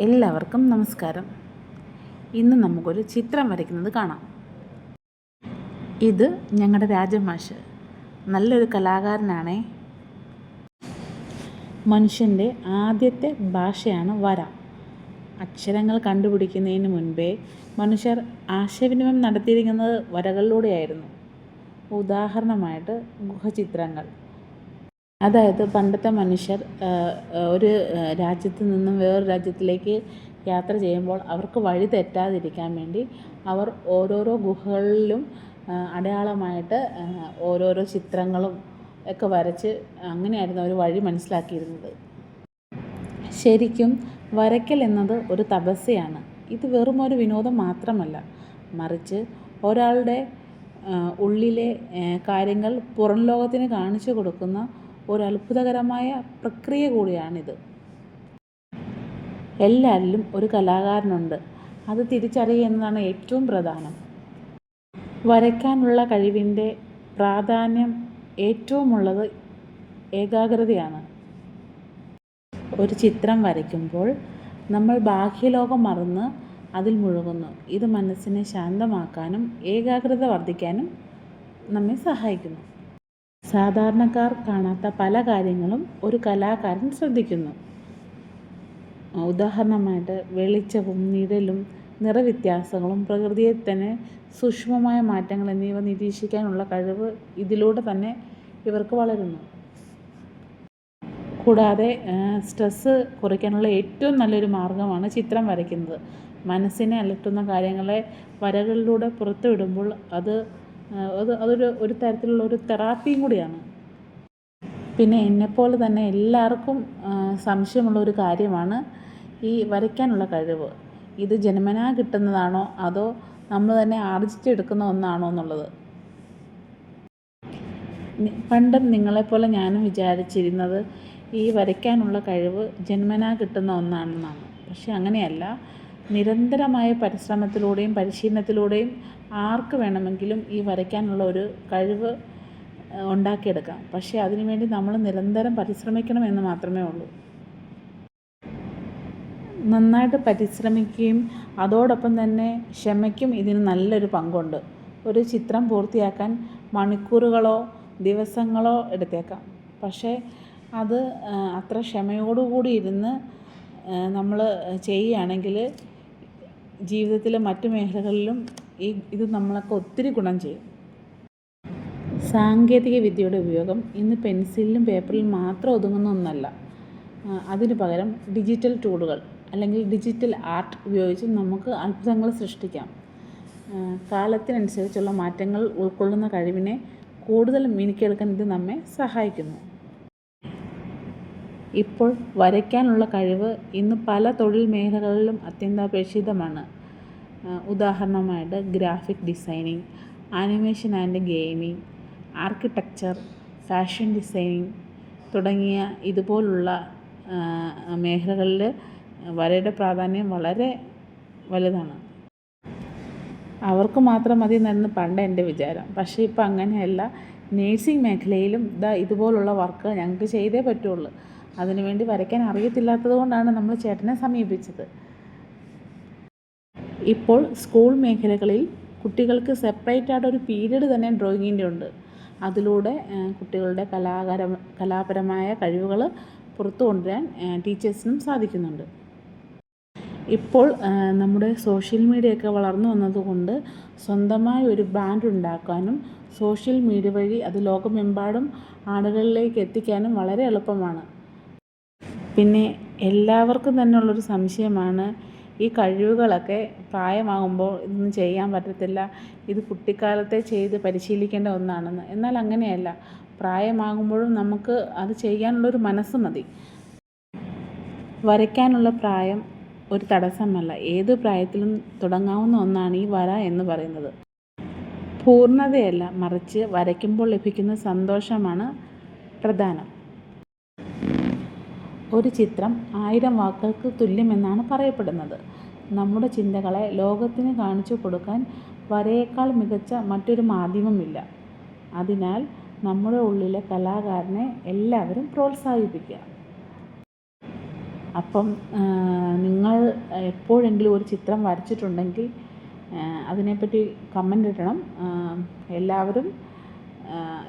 എല്ലാവർക്കും നമസ്കാരം. ഇന്ന് നമുക്കൊരു ചിത്രം വരയ്ക്കുന്നത് കാണാം. ഇത് ഞങ്ങളുടെ രാജമാഷ് നല്ലൊരു കലാകാരനാണേ. മനുഷ്യൻ്റെ ആദ്യത്തെ ഭാഷയാണ് വര. അക്ഷരങ്ങൾ കണ്ടുപിടിക്കുന്നതിന് മുൻപേ മനുഷ്യർ ആശയവിനിമയം നടത്തിയിരിക്കുന്നത് വരകളിലൂടെയായിരുന്നു. ഉദാഹരണമായിട്ട് ഗുഹചിത്രങ്ങൾ. അതായത് പണ്ടത്തെ മനുഷ്യർ ഒരു രാജ്യത്ത് നിന്നും വേറൊരു രാജ്യത്തിലേക്ക് യാത്ര ചെയ്യുമ്പോൾ അവർക്ക് വഴി തെറ്റാതിരിക്കാൻ വേണ്ടി അവർ ഓരോരോ ഗുഹകളിലും അടയാളമായിട്ട് ഓരോരോ ചിത്രങ്ങളും ഒക്കെ വരച്ച് അങ്ങനെയായിരുന്നു അവർ വഴി മനസ്സിലാക്കിയിരുന്നത്. ശരിക്കും വരയ്ക്കൽ എന്നത് ഒരു തപസ്യയാണ്. ഇത് വെറും ഒരു വിനോദം മാത്രമല്ല, മറിച്ച് ഒരാളുടെ ഉള്ളിലെ കാര്യങ്ങൾ പുറം ലോകത്തിന് കാണിച്ചു കൊടുക്കുന്ന ഒരു അത്ഭുതകരമായ പ്രക്രിയ കൂടിയാണിത്. എല്ലാവരിലും ഒരു കലാകാരനുണ്ട്. അത് തിരിച്ചറിയുക എന്നതാണ് ഏറ്റവും പ്രധാനം. വരയ്ക്കാനുള്ള കഴിവിൻ്റെ പ്രാധാന്യം ഏറ്റവുമുള്ളത് ഏകാഗ്രതയാണ്. ഒരു ചിത്രം വരയ്ക്കുമ്പോൾ നമ്മൾ ബാഹ്യലോകം മറന്ന് അതിൽ മുഴുകുന്നു. ഇത് മനസ്സിനെ ശാന്തമാക്കാനും ഏകാഗ്രത വർദ്ധിക്കാനും നമ്മെ സഹായിക്കുന്നു. സാധാരണക്കാർ കാണാത്ത പല കാര്യങ്ങളും ഒരു കലാകാരൻ ശ്രദ്ധിക്കുന്നു. ഉദാഹരണമായിട്ട് വെളിച്ചവും നിഴലും നിറവ്യത്യാസങ്ങളും പ്രകൃതിയെ തന്നെ സൂക്ഷ്മമായ മാറ്റങ്ങൾ എന്നിവ നിരീക്ഷിക്കാനുള്ള കഴിവ് ഇതിലൂടെ തന്നെ ഇവർക്ക് വളരുന്നു. കൂടാതെ സ്ട്രെസ്സ് കുറയ്ക്കാനുള്ള ഏറ്റവും നല്ലൊരു മാർഗമാണ് ചിത്രം വരയ്ക്കുന്നത്. മനസ്സിനെ അലട്ടുന്ന കാര്യങ്ങളെ വരകളിലൂടെ പുറത്തുവിടുമ്പോൾ അതൊരു തരത്തിലുള്ള ഒരു തെറാപ്പിയും കൂടിയാണ്. പിന്നെ എന്നെപ്പോലെ തന്നെ എല്ലാവർക്കും സംശയമുള്ള ഒരു കാര്യമാണ് ഈ വരയ്ക്കാനുള്ള കഴിവ്. ഇത് ജന്മനാ കിട്ടുന്നതാണോ അതോ നമ്മൾ തന്നെ ആർജിച്ചെടുക്കുന്ന ഒന്നാണോ എന്നുള്ളത്. പണ്ടും നിങ്ങളെപ്പോലെ ഞാനും വിചാരിച്ചിരുന്നത് ഈ വരയ്ക്കാനുള്ള കഴിവ് ജന്മനാ കിട്ടുന്ന ഒന്നാണെന്നാണ്. പക്ഷെ അങ്ങനെയല്ല. നിരന്തരമായ പരിശ്രമത്തിലൂടെയും പരിശീലനത്തിലൂടെയും ആർക്ക് വേണമെങ്കിലും ഈ വരയ്ക്കാനുള്ള ഒരു കഴിവ് ഉണ്ടാക്കിയെടുക്കാം. പക്ഷേ അതിനുവേണ്ടി നമ്മൾ നിരന്തരം പരിശ്രമിക്കണമെന്ന് മാത്രമേ ഉള്ളൂ. നന്നായിട്ട് പരിശ്രമിക്കുകയും അതോടൊപ്പം തന്നെ ക്ഷമയ്ക്കും ഇതിന് നല്ലൊരു പങ്കുണ്ട്. ഒരു ചിത്രം പൂർത്തിയാക്കാൻ മണിക്കൂറുകളോ ദിവസങ്ങളോ എടുത്തേക്കാം. പക്ഷേ അത് അത്ര ക്ഷമയോടുകൂടി ഇരുന്ന് നമ്മൾ ചെയ്യുകയാണെങ്കിൽ ജീവിതത്തിലെ മറ്റു മേഖലകളിലും ഇത് നമ്മളൊക്കെ ഒത്തിരി ഗുണം ചെയ്യും. സാങ്കേതിക വിദ്യയുടെ ഉപയോഗം ഇന്ന് പെൻസിലിലും പേപ്പറിലും മാത്രം ഒതുങ്ങുന്ന ഒന്നല്ല. അതിനു പകരം ഡിജിറ്റൽ ടൂളുകൾ അല്ലെങ്കിൽ ഡിജിറ്റൽ ആർട്ട് ഉപയോഗിച്ച് നമുക്ക് അത്ഭുതങ്ങൾ സൃഷ്ടിക്കാം. കാലത്തിനനുസരിച്ചുള്ള മാറ്റങ്ങൾ ഉൾക്കൊള്ളുന്ന കഴിവിനെ കൂടുതൽ മിനുക്കിയെടുക്കാൻ ഇത് നമ്മെ സഹായിക്കുന്നു. ഇപ്പോൾ വരയ്ക്കാനുള്ള കഴിവ് ഇന്ന് പല തൊഴിൽ മേഖലകളിലും അത്യന്താപേക്ഷിതമാണ്. ഉദാഹരണമായിട്ട് graphic designing, animation and gaming, architecture, fashion designing തുടങ്ങിയ ഇതുപോലുള്ള മേഖലകളിൽ വരയുടെ പ്രാധാന്യം വളരെ വലുതാണ്. അവർക്ക് മാത്രം മതി എന്നായിരുന്നു പണ്ട് എൻ്റെ വിചാരം. പക്ഷേ ഇപ്പം അങ്ങനെയല്ല. നേഴ്സിംഗ് മേഖലയിലും ഇതുപോലുള്ള വർക്ക് ഞങ്ങൾക്ക് ചെയ്തേ പറ്റുള്ളൂ. അതിനുവേണ്ടി വരയ്ക്കാൻ അറിയത്തില്ലാത്തത് കൊണ്ടാണ് നമ്മൾ ചേട്ടനെ സമീപിച്ചത്. ഇപ്പോൾ സ്കൂൾ മേഖലകളിൽ കുട്ടികൾക്ക് സെപ്പറേറ്റ് ആയിട്ട് ഒരു പീരീഡ് തന്നെ ഡ്രോയിങ്ങിൻ്റെ ഉണ്ട്. അതിലൂടെ കുട്ടികളുടെ കലാപരമായ കഴിവുകൾ പുറത്തു കൊണ്ടുവരാൻ ടീച്ചേഴ്സിനും സാധിക്കുന്നുണ്ട്. ഇപ്പോൾ നമ്മുടെ സോഷ്യൽ മീഡിയയൊക്കെ വളർന്നു വന്നതുകൊണ്ട് സ്വന്തമായ ഒരു ബ്രാൻഡ് ഉണ്ടാക്കാനും സോഷ്യൽ മീഡിയ വഴി അത് ലോകമെമ്പാടും ആളുകളിലേക്ക് എത്തിക്കാനും വളരെ എളുപ്പമാണ്. പിന്നെ എല്ലാവർക്കും തന്നെ ഉള്ളൊരു സംശയമാണ് ഈ കഴിവുകളൊക്കെ പ്രായമാകുമ്പോൾ ഇതൊന്നും ചെയ്യാൻ പറ്റത്തില്ല, ഇത് കുട്ടിക്കാലത്തെ ചെയ്ത് പരിശീലിക്കേണ്ട ഒന്നാണെന്ന്. എന്നാൽ അങ്ങനെയല്ല. പ്രായമാകുമ്പോഴും നമുക്ക് അത് ചെയ്യാനുള്ളൊരു മനസ്സ് മതി. വരയ്ക്കാനുള്ള പ്രായം ഒരു തടസ്സമല്ല. ഏത് പ്രായത്തിലും തുടങ്ങാവുന്ന ഒന്നാണ് ഈ വര എന്ന് പറയുന്നത്. പൂർണ്ണതയല്ല, മറിച്ച് വരയ്ക്കുമ്പോൾ ലഭിക്കുന്ന സന്തോഷമാണ് പ്രധാനം. ഒരു ചിത്രം 1000 വാക്കുകൾക്ക് തുല്യമെന്നാണ് പറയപ്പെടുന്നത്. നമ്മുടെ ചിന്തകളെ ലോകത്തിന് കാണിച്ചു കൊടുക്കാൻ വരയേക്കാൾ മികച്ച മറ്റൊരു മാധ്യമമില്ല. അതിനാൽ നമ്മുടെ ഉള്ളിലെ കലാകാരനെ എല്ലാവരും പ്രോത്സാഹിപ്പിക്കുക. അപ്പം നിങ്ങൾ എപ്പോഴെങ്കിലും ഒരു ചിത്രം വരച്ചിട്ടുണ്ടെങ്കിൽ അതിനെപ്പറ്റി കമൻ്റ് ഇടണം. എല്ലാവരും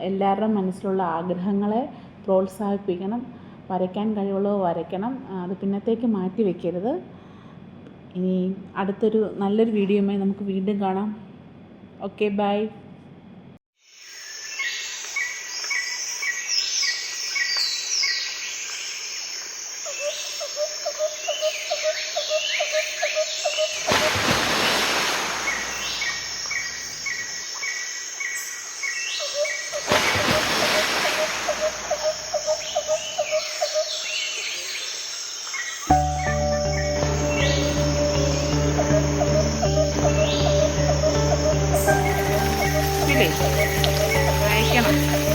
എല്ലാവരുടെയും മനസ്സിലുള്ള ആഗ്രഹങ്ങളെ പ്രോത്സാഹിപ്പിക്കണം. വരയ്ക്കാൻ കഴിവുള്ളവർ വരയ്ക്കണം. അത് പിന്നത്തേക്ക് മാറ്റി വയ്ക്കരുത്. ഇനി അടുത്തൊരു നല്ലൊരു വീഡിയോയുമായി നമുക്ക് വീണ്ടും കാണാം. Okay, bye. അയക്കണം.